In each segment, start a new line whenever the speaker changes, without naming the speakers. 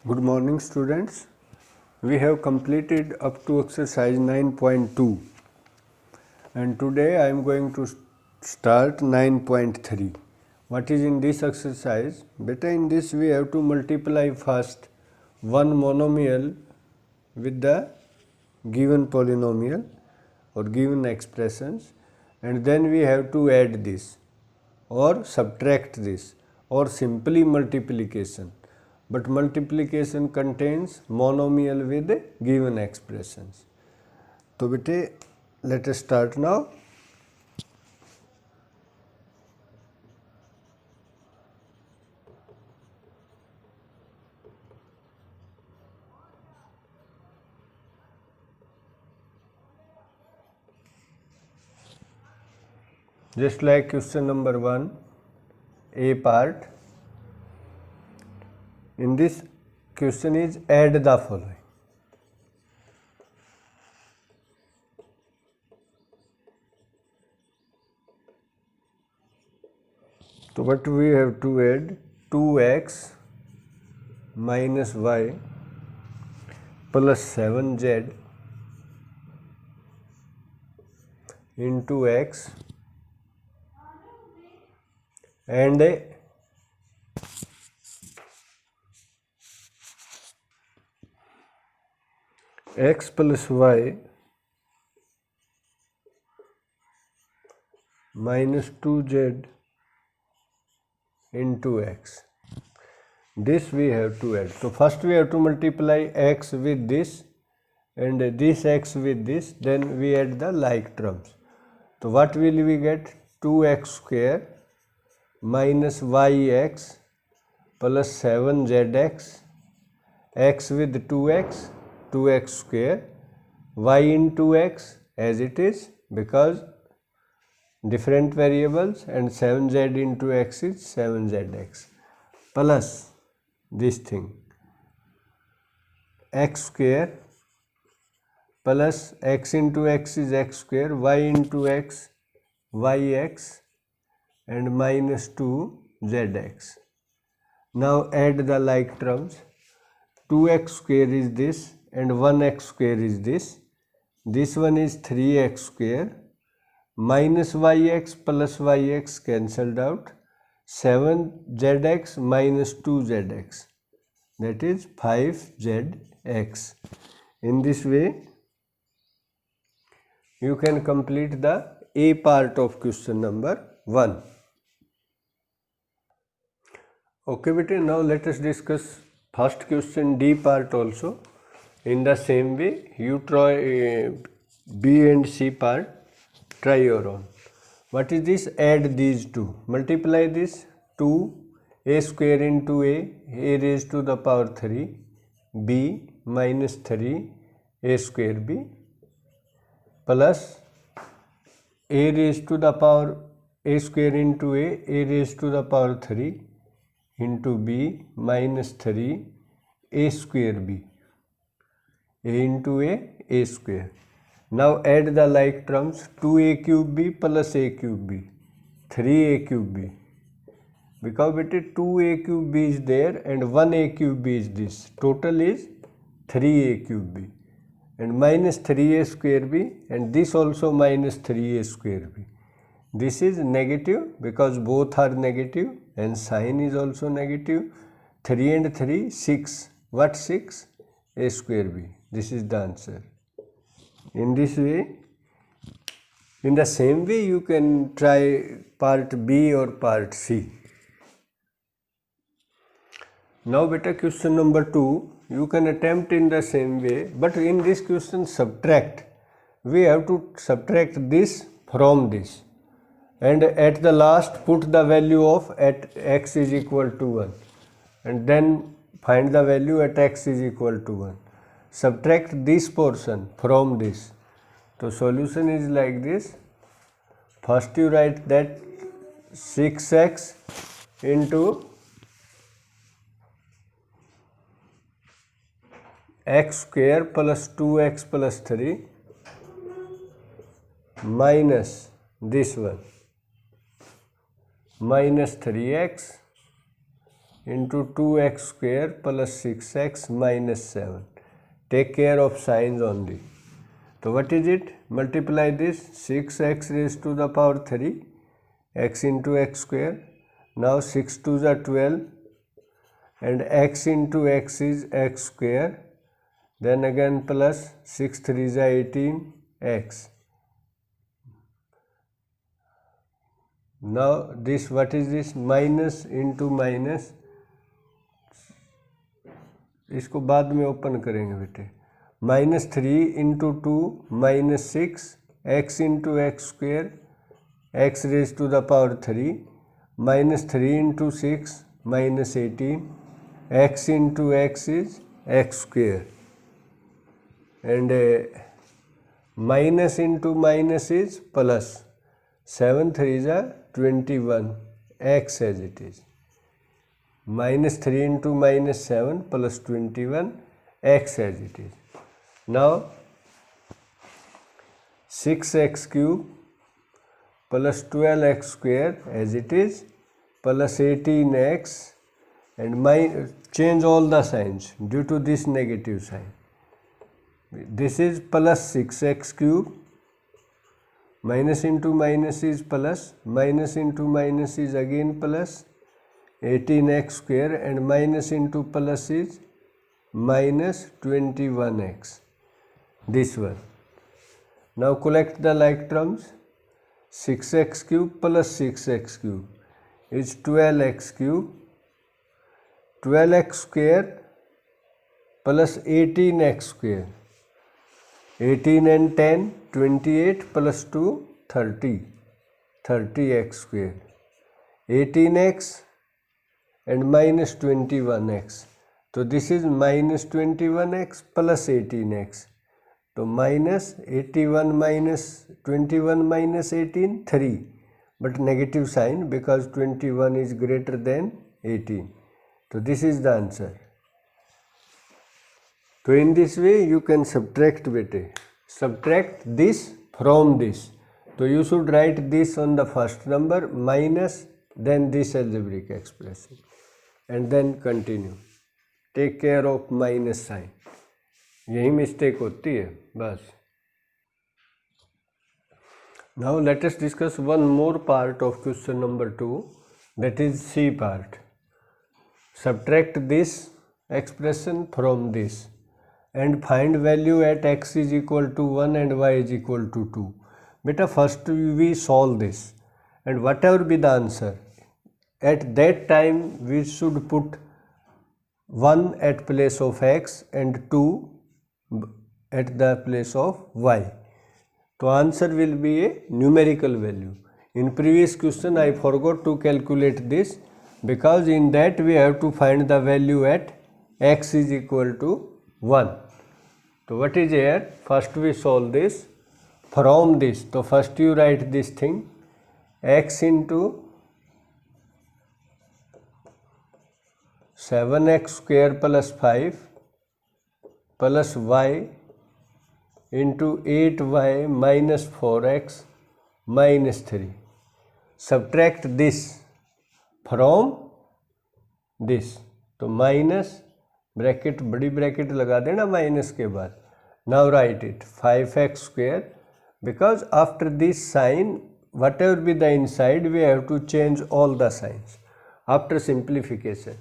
Good morning, students. We have completed up to exercise 9.2 and today I am going to start 9.3. What is in this exercise? Beta, in this we have to multiply first one monomial with the given polynomial or given expressions, and then we have to add this or subtract this or simply multiplication. But multiplication contains monomial with given expressions. So bete, let us start now. Just like question number 1, A part. In this question is add the following. So what we have to add? 2x minus y plus 7z into x and x plus y minus 2z into x. This we have to add. So first we have to multiply x with this and this x with this, then we add the like terms. So what will we get? 2x square minus yx plus 7zx, x with 2x, 2x square, y into x as it is because different variables, and 7z into x is 7zx plus this thing x square plus x into x is x square, y into x yx and minus 2zx. Now add the like terms. 2x square is this and 1x square is this. This one is 3x square minus yx plus yx cancelled out, 7zx minus 2zx, that is 5zx. In this way you can complete the A part of question number 1. Okay, beta, now let us discuss first question D part also. In the same way you try B and C part, try your own. What is this? Add these two. Multiply this 2 a square into a raised to the power 3 b minus 3 a square b plus a raised to the power a square into a raised to the power 3 into b minus 3 a square b, a into a square. Now add the like terms. 2a cube b plus a cube b, 3a cube b, because it is 2a cube b is there and 1a cube b is this. Total is 3a cube b and minus 3a square b, and this also minus 3a square b. This is negative because both are negative and sign is also negative. 3 and 3, 6. What 6? A square b. This is the answer. In this way, in the same way you can try part B or part C. Now beta, question number 2, you can attempt in the same way, but in this question subtract. We have to subtract this from this, and at the last put the value of at x is equal to 1 and then find the value at x is equal to 1. Subtract this portion from this. So solution is like this. First you write that 6x into x square plus 2x plus 3 minus this one minus 3x into 2x square plus 6x minus 7. Take care of signs only. So what is it? Multiply this 6x raised to the power 3, x into x square. Now 6 2s are 12 and x into x is x square. Then again plus 6 3s are 18 x. Now this, what is this? Minus into minus. इसको बाद में open करेंगे बेटे. Minus 3 into 2 minus 6 x into x square x raise to the power 3 minus 3 into 6 minus 18 x into x is x square and minus into minus is plus 7 3s are 21 x as it is. Minus 3 into minus 7 plus 21 x as it is. Now 6x cube plus 12x square as it is plus 18x and change all the signs due to this negative sign. This is plus 6x cube. Minus into minus is plus, minus into minus is again plus 18x square and minus into plus is minus 21x. This one. Now collect the like terms. 6x cube plus 6x cube is 12x cube. 12x square plus 18x square. 18 and 10, 28 plus 2, 30, 30x square. 18x and minus 21x. So this is minus 21x plus 18x. So minus 81 minus 21 minus 18, 3. But negative sign because 21 is greater than 18. So this is the answer. So in this way you can subtract bete. Subtract this from this. So you should write this on the first number minus then this algebraic expression and then continue. Take care of minus sign. यही mistake होती है बस. Now let us discuss one more part of question number 2, that is C part. Subtract this expression from this and find value at x is equal to 1 and y is equal to 2. Beta, first we solve this and whatever be the answer, at that time we should put 1 at place of x and 2 at the place of y. So answer will be a numerical value. In previous question I forgot to calculate this because in that we have to find the value at x is equal to 1. So what is here? First we solve this from this. So first you write this thing, x into 7x square plus 5 plus y into 8y minus 4x minus 3. Subtract this from this. तो minus bracket बड़ी bracket लगा देना minus के बाद. Now right it 5x square because after this sign whatever be the inside we have to change all the signs after simplification.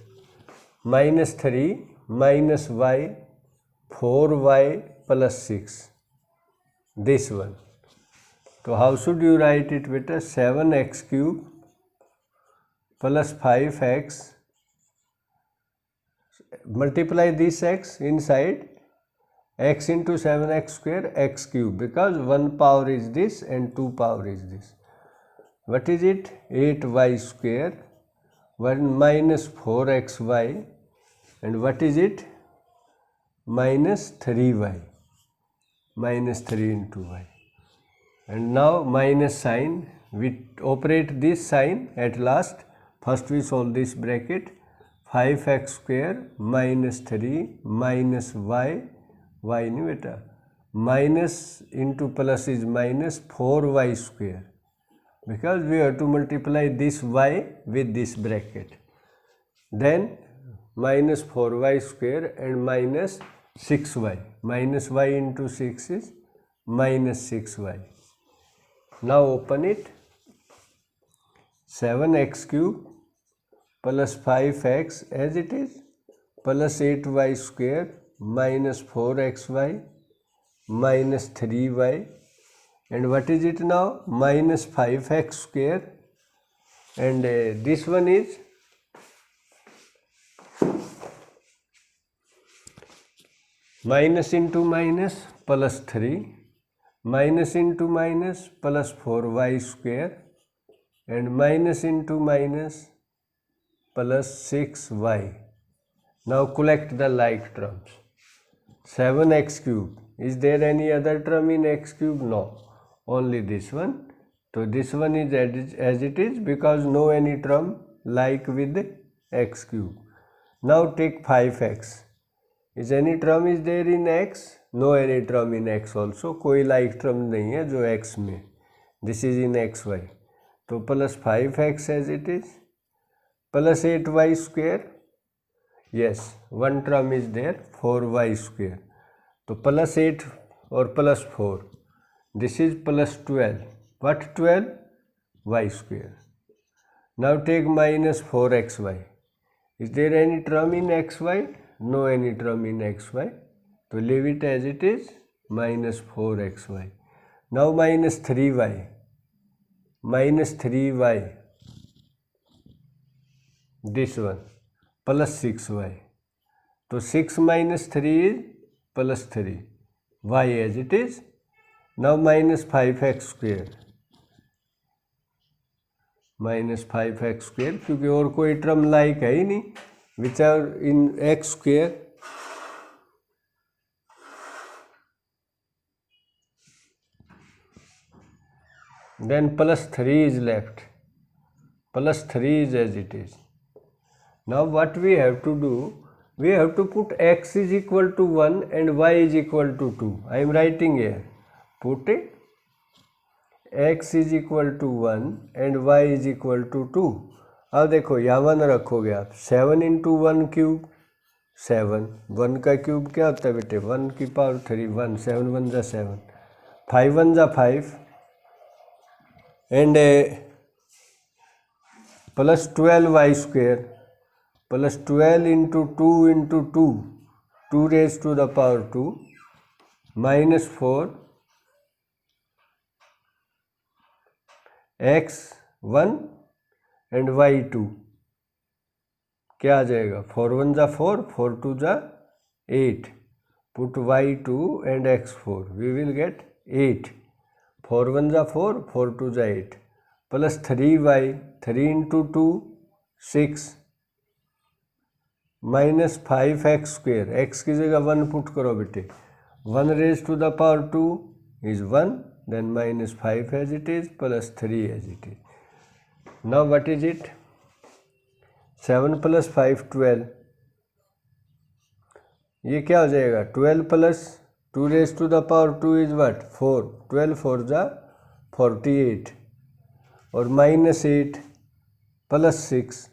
Minus 3 minus y 4y plus 6, this one. So how should you write it beta? 7x cube plus 5x, multiply this x inside, x into 7x square x cube because 1 power is this and 2 power is this. What is it? 8y square 1 minus 4xy and what is it? Minus 3y, minus 3 into y. And now minus sign, we operate this sign at last. First we solve this bracket, 5x square minus 3 minus y, y नहीं बेटा, minus into plus is minus 4y square because we have to multiply this y with this bracket. then minus 4y square and minus 6y. Minus y into 6 is minus 6y. Now open it. 7x cube plus 5x as it is plus 8y square minus 4xy minus 3y, and what is it now? Minus 5x square, and this one is minus into minus plus 3, minus into minus plus 4y square, and minus into minus plus 6y. Now collect the like terms. 7x cube. Is there any other term in x cube? No, only this one. So this one is as it is because no any term like with x cube. Now take 5x. Is any term is there in x? No any term in x also. कोई like term नहीं है जो x में. This is in xy. तो plus 5x as it is plus 8y square. Yes, one term is there, 4y square. तो plus 8 और plus 4. This is plus 12. What 12? Y square. Now take minus 4xy. Is there any term in xy? No any term in xy. So leave it as it is, minus 4xy. Now minus 3y. Minus 3y. This one. Plus 6y. So 6 minus 3 is plus 3. Y as it is. Now minus 5x square. Minus 5x square क्योंकि और कोई term like है ही नहीं which are in x square. Then plus 3 is left. Plus 3 is as it is. Now what we have to do? We have to put x is equal to 1 and y is equal to 2. I am writing here. Put it. x is equal to 1 and y is equal to 2. अब देखो यहाँ 1 रखोगे आप. 7 into 1 cube 7. 1 का cube क्या होता है बेटे? 1 की पावर 3. 1 7 1 जा 7. 5 1 जा 5 and plus 12y square plus 12 into 2 into 2. 2 raised to the power 2 minus 4 x1 and y2. क्या आ जाएगा? 4 1 जा 4, 4 2 जा 8. Put y2 and x4. We will get 8. 4 1 जा 4, 4 2 जा 8. Plus 3y. 3 into 2 6 minus 5x square. x की जगह 1 पुट करो बेटे. 1 raised to the power 2 is 1. Then minus 5 as it is plus 3 as it is. Now what is it? 7 plus 5 12. ये क्या हो जाएगा? 12 plus 2 raised to the power 2 is what? 4. 12 4 जा 48 और minus 8 plus 6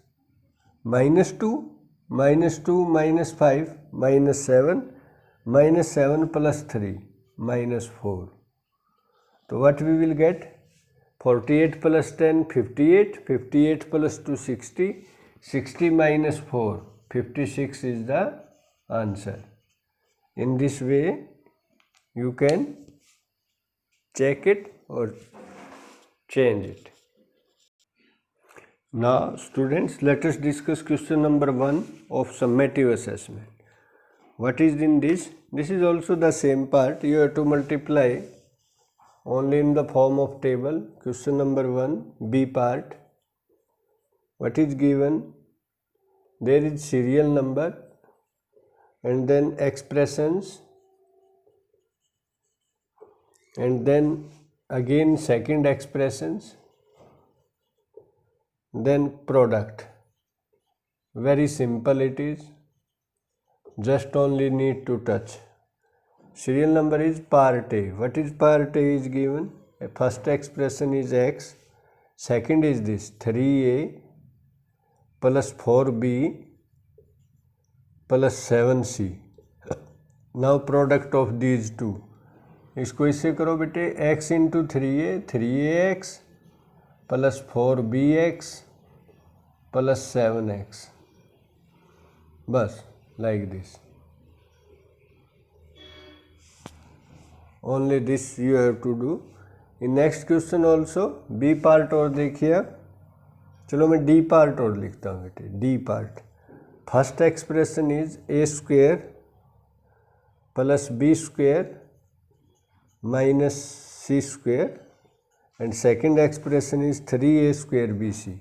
minus 2 minus 2 minus 5 minus 7 plus 3 minus 4. So what we will get? 48 plus 10 58. 58 plus 2 60. 60 minus 4 56 is the answer. In this way you can check it or change it. Now students, let us discuss question number 1 of summative assessment. What is in this? This is also the same part. You have to multiply only in the form of table. Question number 1, B part. What is given? There is serial number and then expressions and then again second expressions, then product. Very simple it is. Just only need to touch. Serial number is part A. What is part A is given? First expression is x. Second is this 3a plus 4b plus 7c। Now product of these two, इसको इससे करो बेटे, x into 3a 3ax plus 4bx plus 7x, बस like this, only this you have to do. In next question also B part और देखिए आप। चलो मैं डी पार्ट और लिखता हूँ बेटे। D part, first expression is a square plus b square minus c square and second expression is 3a square bc।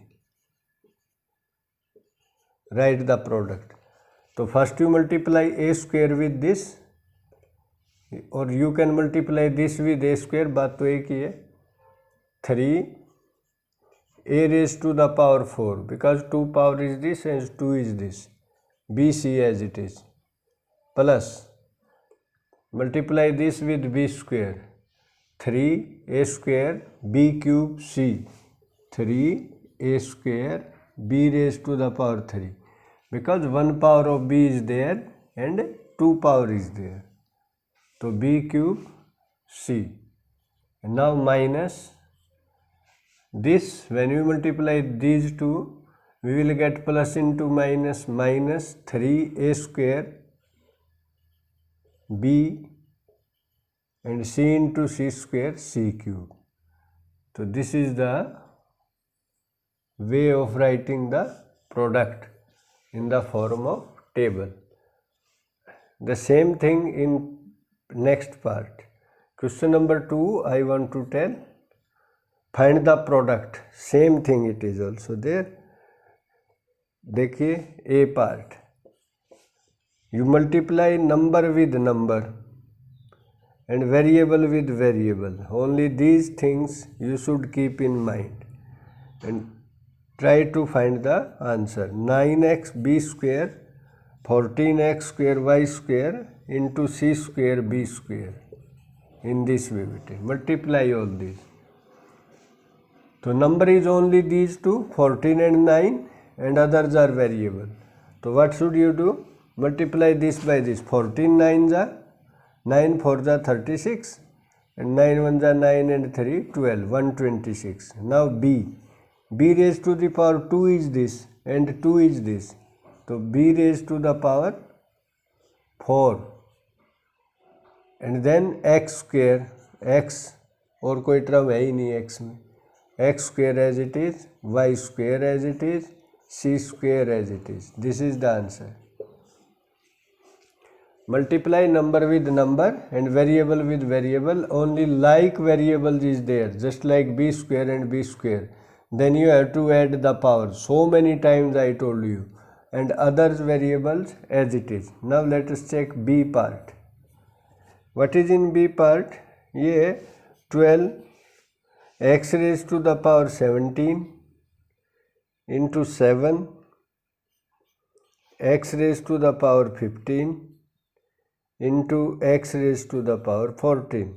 Right the product. तो first you multiply a square with this or you can multiply this with a square, बात तो एक ही है। 3a raised to the power 4 because 2 power is this and 2 is this, bc as it is, plus multiply this with b square, 3a square b cube c, 3a square b raised to the power 3 because 1 power of b is there and 2 power is there, so b cube c. And now minus this, when we multiply these two we will get plus into minus, minus 3a square b and c into c square c cube. So this is the way of writing the product in the form of table. The same thing in next part. Question number 2 I want to tell, find the product, same thing it is also there. देखिए A part, you multiply number with number and variable with variable, only these things you should keep in mind and try to find the answer. 9x b square 14x square y square into c square b square, in this way multiply all these. So number is only these two, 14 and 9, and others are variable. So what should you do? Multiply this by this, 14 9s are 9 4s are 36 and 9 1s are 9 and 3 12, 126. Now b raised to the power 2 is this and 2 is this, so b raised to the power 4 and then x square, x और कोई term है ही नहीं x में, x square as it is, y square as it is, c square as it is. This is the answer. Multiply number with number and variable with variable, only like variables is there, just like b square and b square. Then you have to add the power so many times I told you, and others variables as it is. Now let us check b part. What is in b part? ये 12 x raised to the power 17 into 7 x raised to the power 15 into x raised to the power 14.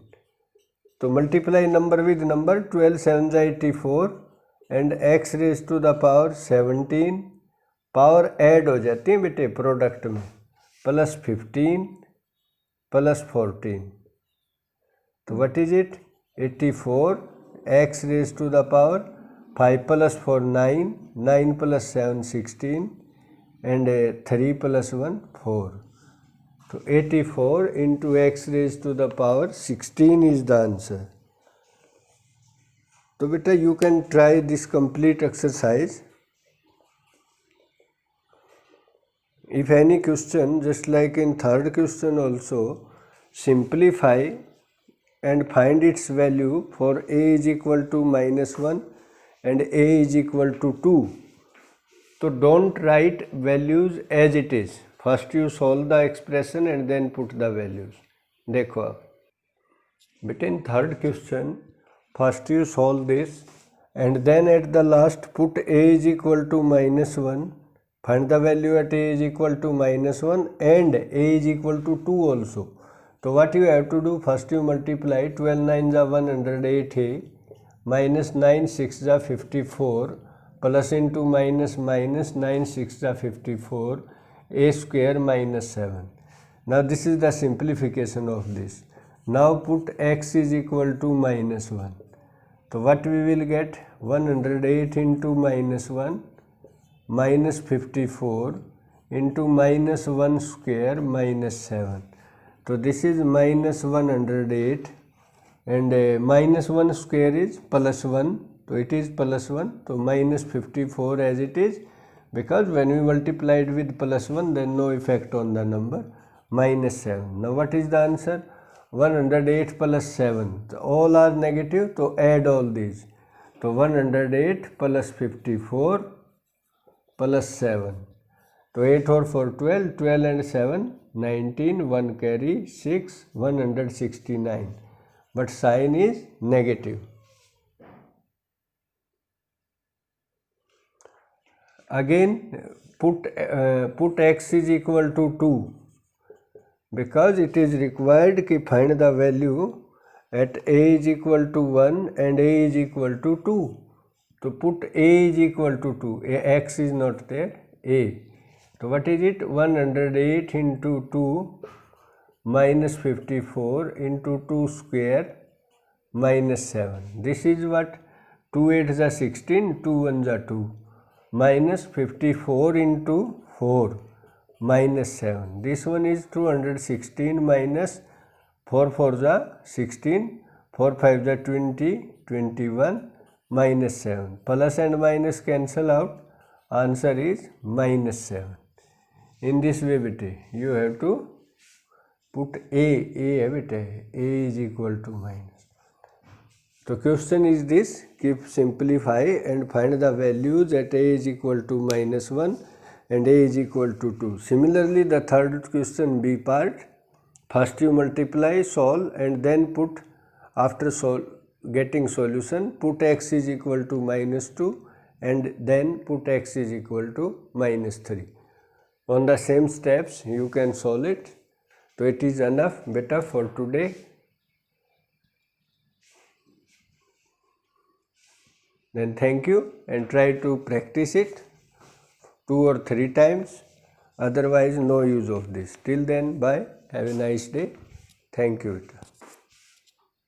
तो multiply number with number, 12 7s are 84 and x raised to the power 17, power add हो जाती है बेटे product में, plus 15 plus 14, तो what is it 84 x raised to the power 5 plus 4 9, 9 plus 7 16 and 3 plus 1 4. So 84 into x raised to the power 16 is the answer. So beta you can try this complete exercise. If any question, just like in third question also, simplify and find its value for a is equal to -1 and a is equal to 2. So don't write values as it is. First you solve the expression and then put the values. देखो आप बेटे in third question, first you solve this and then at the last put a is equal to -1. Find the value at a is equal to -1 and a is equal to 2 also. So what you have to do, first you multiply 12 9s are 108a minus 9 6s are 54 plus into minus minus 9 6s are 54 a square minus 7. Now this is the simplification of this. Now put x is equal to minus 1. So what we will get? 108 into minus 1 minus 54 into minus 1 square minus 7. So this is minus 108 and minus 1 square is plus 1. So it is plus 1. So minus 54 as it is, because when we multiplied with plus 1 then no effect on the number, minus 7. Now what is the answer? 108 plus 7. So all are negative, so add all these. So 108 plus 54 plus 7. So 8 or 4 12, 12 and 7 19, 1 carry 6, 169. But sign is negative. Again put x is equal to 2, because it is required to find the value at a is equal to 1 and a is equal to 2. So put a is equal to 2, x is not there, a. So what is it? 108 into 2 minus 54 into 2 square minus 7. This is what? 2 8 is 16, 2 1 is 2. Minus 54 into 4 minus 7. This one is 216 minus 4 4 is 16, 4 5 is 20, 21 minus 7. Plus and minus cancel out. Answer is minus 7. In this way beta, you have to put a beta, a is equal to minus. So question is this: keep simplify and find the values at a is equal to minus 1 and a is equal to 2. Similarly, the third question B part, first you multiply, solve, and then put, after getting solution, put x is equal to minus 2 and then put x is equal to minus 3. On the same steps you can solve it. So it is enough beta for today. Then thank you, and try to practice it 2 or 3 times, otherwise no use of this. Till then, bye, have a nice day. Thank you.